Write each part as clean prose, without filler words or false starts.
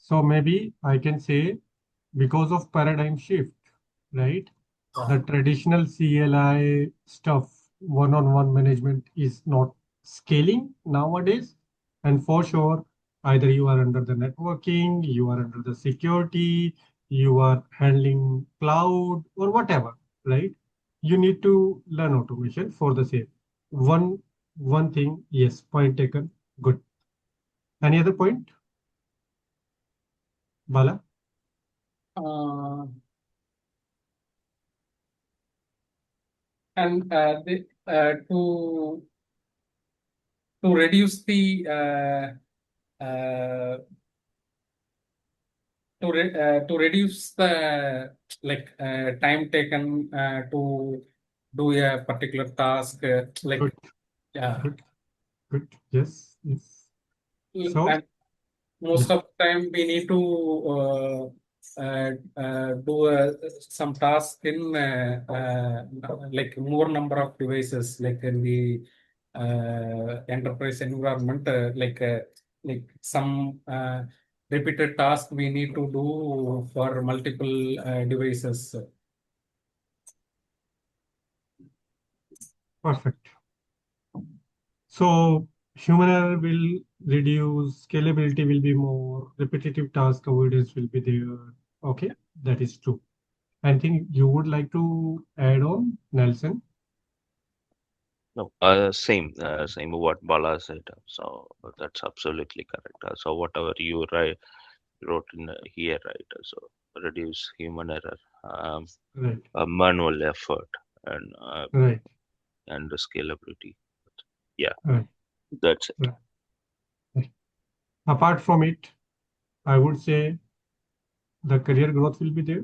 So maybe I can say because of paradigm shift, right? The traditional CLI stuff, one-on-one management is not scaling nowadays. And for sure, either you are under the networking, you are under the security, you are handling cloud or whatever, right? You need to learn automation for the same. One thing, yes, point taken, good. Any other point? Bala? And to reduce the to reduce the time taken to do a particular task, Good. yeah, Good. Yes. So and most of the time we need to do some task in more number of devices, like in the enterprise environment, like some repeated task we need to do for multiple devices. perfect. So human error will reduce, scalability will be more, repetitive task avoidance will be there. Okay, that is true. Anything you would like to add on, Nelson? No, same what Bala said. So that's absolutely correct. So whatever you wrote in here, right? So reduce human error, Right. manual effort, and Right. and the scalability. Yeah, Right. that's it. Right. Right. Apart from it, I would say the career growth will be there,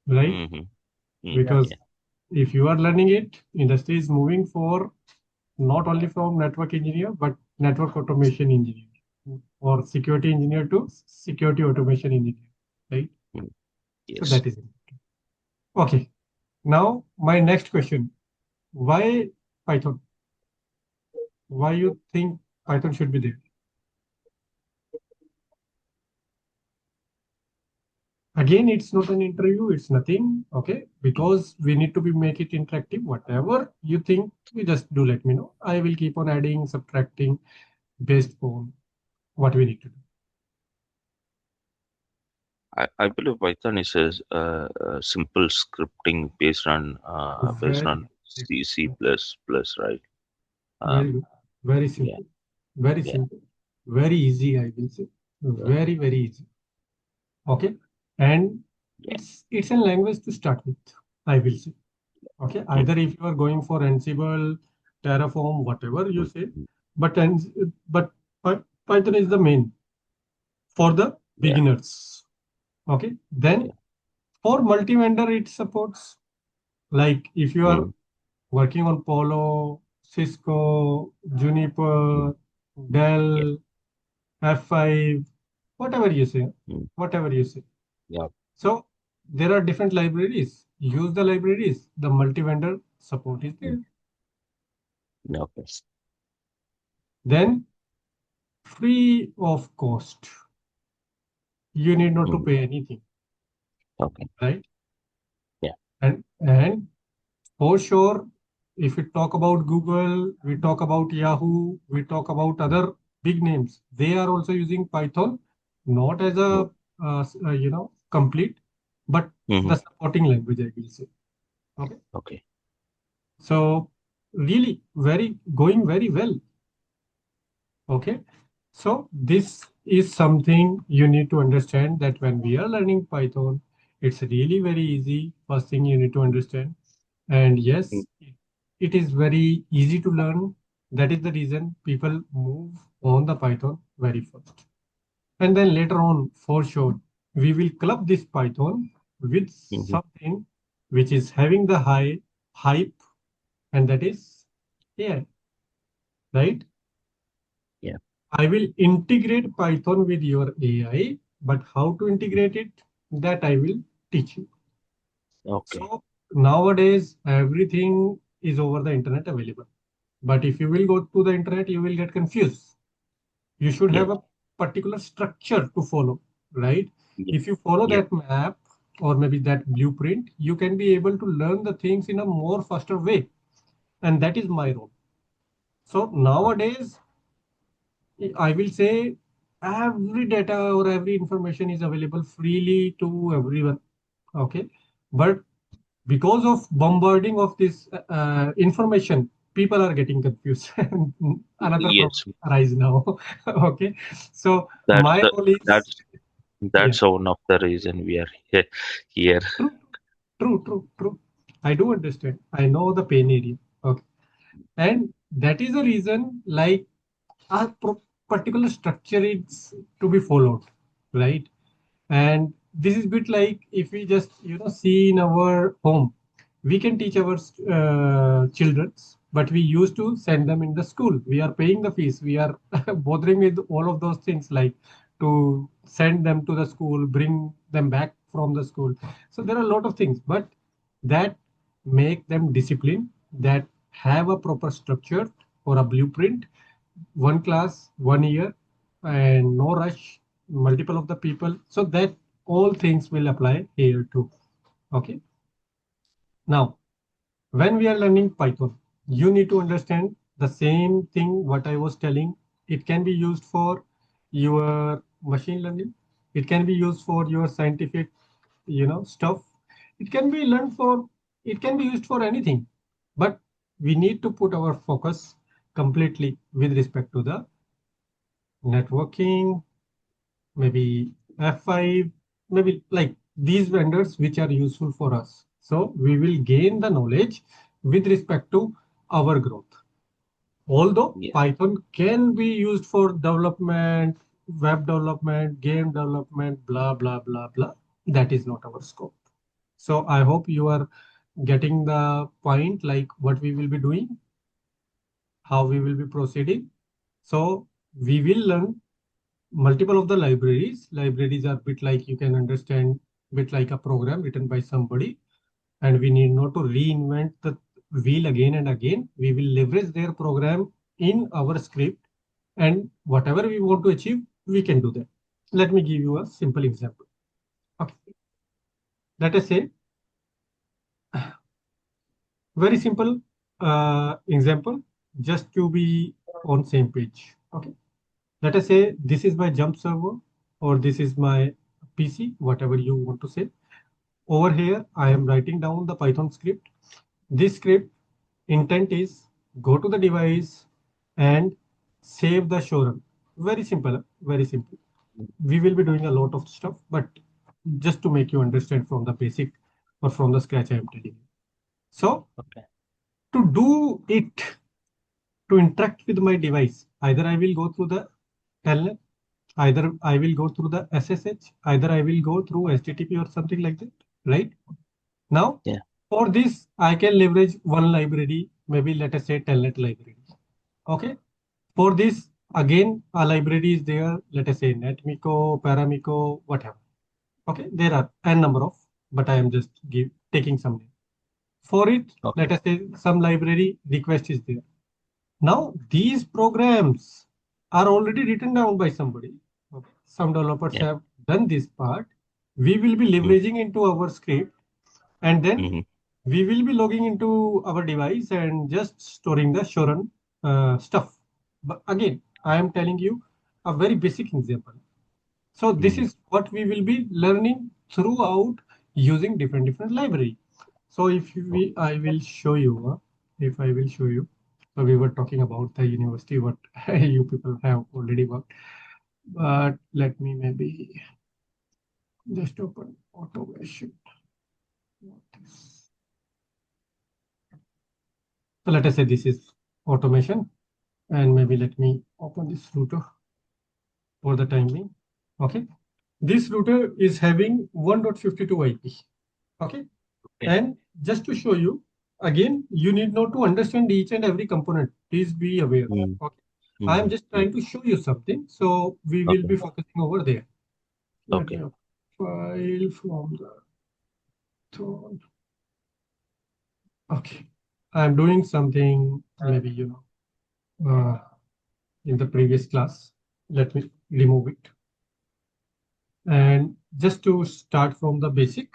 right? Because if you are learning it, industry is moving for not only from network engineer, but network automation engineer or security engineer to security automation engineer, right? Yes. So that is it. Okay. Now my next question, why Python? Why you think Python should be there? Again, it's not an interview, it's nothing, okay? Because we need to make it interactive. Whatever you think, you just do let me know. I will keep on adding, subtracting based on what we need to do. I believe Python is a simple scripting based on C++, right? Very good. Very simple. Very simple. Very easy, I will say. Very, very easy. Okay. And it's a language to start with, I will say. Okay. Either if you are going for Ansible, Terraform, whatever you say, but Python is the main for the beginners. Okay. Then for multi-vendor, it supports, like if you are working on Polo, Cisco, Juniper, Dell, F5, whatever you say, whatever you say. Yeah. So there are different libraries. Use the libraries. The multi-vendor support is there. Okay. Then free of cost. You need not to pay anything. Okay. Right? Yeah. And for sure, if we talk about Google, we talk about Yahoo, we talk about other big names, they are also using Python, not as a complete, but the supporting language, I will say. Okay. Okay. So really going very well. Okay. So this is something you need to understand, that when we are learning Python, it's really very easy. First thing you need to understand. And yes, it is very easy to learn. That is the reason people move on the Python very first. And then later on, for sure, we will club this Python with something which is having the high hype, and that is AI. Right? Yeah. I will integrate Python with your AI, but how to integrate it, that I will teach you. Okay. So nowadays, everything is over the internet available. But if you will go to the internet, you will get confused. You should Yeah. have a particular structure to follow, right? Yeah. If you follow Yeah. that map or maybe that blueprint, you can be able to learn the things in a more faster way. And that is my role. So nowadays, I will say every data or every information is available freely to everyone. Okay. But because of bombarding of this information, people are getting confused. Another problem Yes. arise now. Okay. So That's my the role is, that's yeah, that's one of the reason we are here. true, true. I do understand. I know the pain area. Okay. And that is the reason, like, a particular structure is to be followed, right? And this is bit like if we just see in our home, we can teach our children, but we used to send them in the school. We are paying the fees. We are bothering with all of those things, like to send them to the school, bring them back from the school. So there are a lot of things, but that make them disciplined, that have a proper structure or a blueprint, one class, 1 year, and no rush, multiple of the people, so that all things will apply here too. Okay. Now, when we are learning Python, you need to understand the same thing what I was telling. It can be used for your machine learning. It can be used for your scientific, stuff. It can be learned for, it can be used for anything. But we need to put our focus completely with respect to the networking, maybe F5, maybe like these vendors which are useful for us. So we will gain the knowledge with respect to our growth. Although Yeah. Python can be used for development, web development, game development, blah, blah, blah, blah, that is not our scope. So I hope you are getting the point, like what we will be doing, how we will be proceeding. So we will learn multiple of the libraries. Libraries are bit like, you can understand, bit like a program written by somebody, and we need not to reinvent the wheel again and again. We will leverage their program in our script, and whatever we want to achieve, we can do that. Let me give you a simple example. Okay. Let us say, very simple example, just to be on same page. Okay. Let us say this is my jump server, or this is my PC, whatever you want to say. Over here, I am writing down the Python script. This script intent is go to the device and save the show run. Very simple, very simple. We will be doing a lot of stuff, but just to make you understand from the basic or from the scratch, I am telling you. So Okay. to do it, to interact with my device, either I will go through the telnet, either I will go through the SSH, either I will go through HTTP or something like that, right? Now, Yeah. for this, I can leverage one library, maybe let us say telnet library. Okay. For this, again, a library is there, let us say Netmico, Paramico, whatever. Okay. There are n number of, but I am just taking some name. For it, let Okay. us say some library request is there. Now, these programs are already written down by somebody. Okay. Some developers Yeah. have done this part. We will be Mm. leveraging into our script, and then Mm-hmm. we will be logging into our device and just storing the show run stuff. But again, I am telling you a very basic example. So this Mm-hmm. is what we will be learning throughout using different library. So if we, I will show you, if I will show you. So we were talking about the university, what you people have already worked. But let me maybe just open automation. What is- So let us say this is automation, and maybe let me open this router for the time being. Okay. This router is having 1.52 IP. Okay. Okay. And just to show you, again, you need not to understand each and every component. Please be aware. Mm. Okay. I'm just trying to show you something. So we will be focusing over there. Let me file from the phone. Okay. I'm doing something maybe, in the previous class. Let me remove it. And just to start from the basic,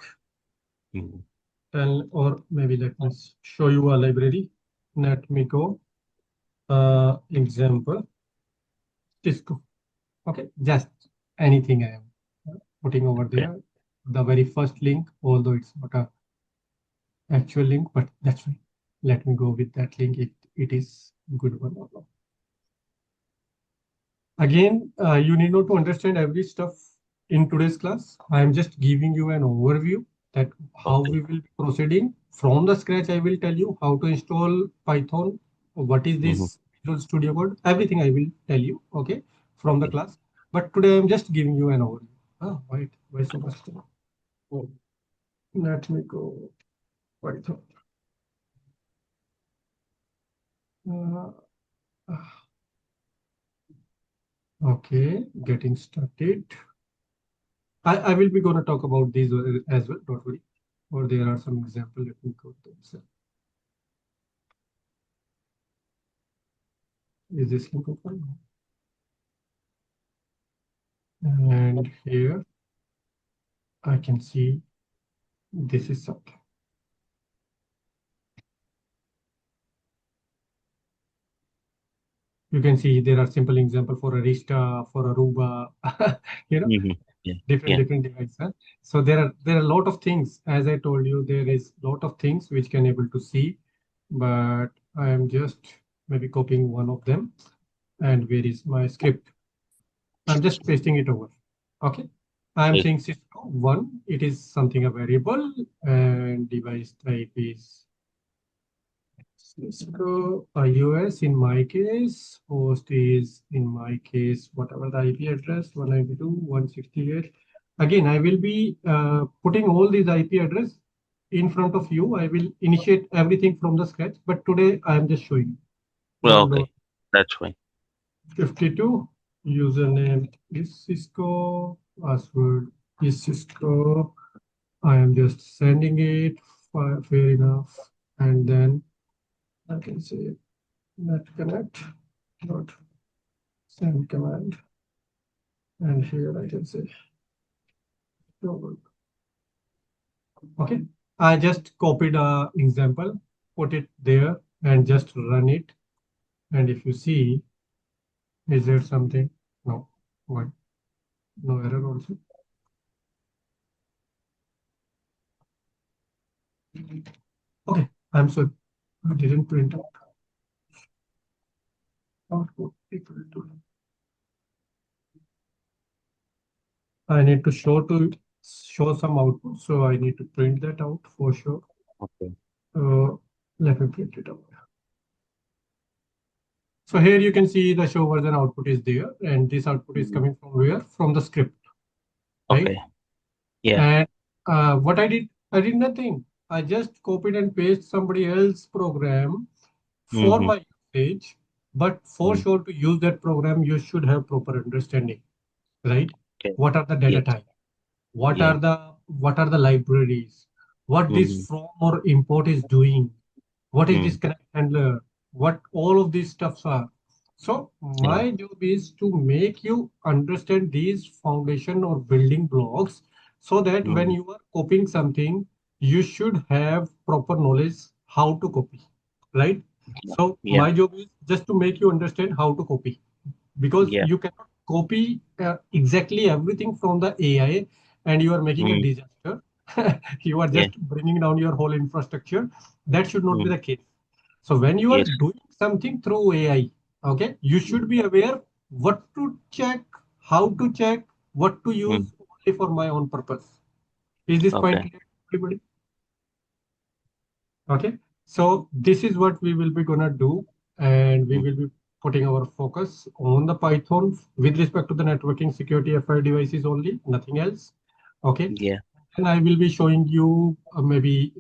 or maybe let me show you a library. Let me go example Cisco. Okay, just anything I am putting over there. The very first link, although it's not a actual link, but that's fine. Let me go with that link if it is good one or not. Again, you need not to understand every stuff in today's class. I am just giving you an overview that how we will be proceeding. From the scratch, I will tell you how to install Python, what is this Visual Studio Code, everything I will tell you, okay, from the class. But today I'm just giving you an overview. Wait, why so much? Oh, let me go Python. Okay, getting started. I will be going to talk about these as well, don't worry. Or there are some examples. Let me go to them. Is this link open? And here I can see this is something. You can see there are simple example for Arista, for Aruba, different devices. So there are a lot of things. As I told you, there is a lot of things which can able to see, but I am just maybe copying one of them. And where is my script? I'm just pasting it over. Okay. I'm saying Cisco 1, it is something a variable, and device type is Cisco iOS in my case, host is in my case, whatever the IP address, 192.168. Again, I will be putting all these IP address in front of you. I will initiate everything from the scratch, but today I am just showing. Well, okay, that's fine. 52, username is Cisco, password is Cisco. I am just sending it, fair enough. And then I can say net connect dot send command. And here I can say, okay, I just copied a example, put it there and just run it. And if you see, is there something? No, why? No error also. Okay, I'm sorry, I didn't print out. Output equal to. I need to show some output, so I need to print that out for sure. Okay. Let me print it out. So here you can see the show version output is there, and this output is coming from where? From the script. Right? Okay. Yeah. And what I did nothing. I just copied and pasted somebody else's program for my usage, but for sure to use that program, you should have proper understanding, right? Okay. What are the data types? What are the libraries? What this from or import is doing? What is this connect handler? What all of these stuffs are. So my job is to make you understand these foundation or building blocks so that when you are copying something, you should have proper knowledge how to copy, right? So my job is just to make you understand how to copy, because you cannot copy exactly everything from the AI and you are making a disaster. You are just bringing down your whole infrastructure. That should not be the case. So when you are doing something through AI, okay, you should be aware what to check, how to check, what to use only for my own purpose. Is this point clear, everybody? Okay, so this is what we will be gonna do, and we will be putting our focus on the Python with respect to the networking security FI devices only, nothing else. Okay. Yeah. And I will be showing you maybe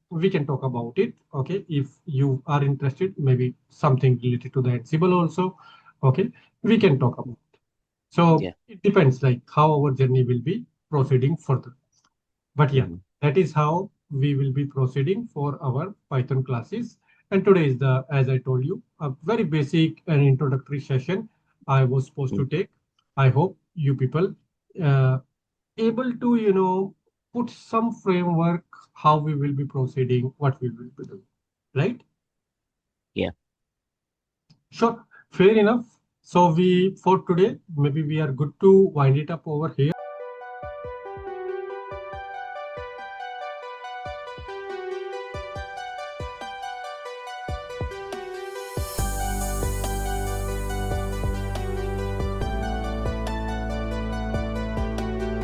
we can talk about it. Okay, if you are interested, maybe something related to the Ansible also. Okay, we can talk about. So Yeah. it depends like how our journey will be proceeding further. But yeah, that is how we will be proceeding for our Python classes. And today is the, as I told you, a very basic and introductory session I was supposed to take. I hope you people uh, able to, put some framework, how we will be proceeding, what we will be doing, right? Yeah. Sure, fair enough. So we, for today, maybe we are good to wind it up over here.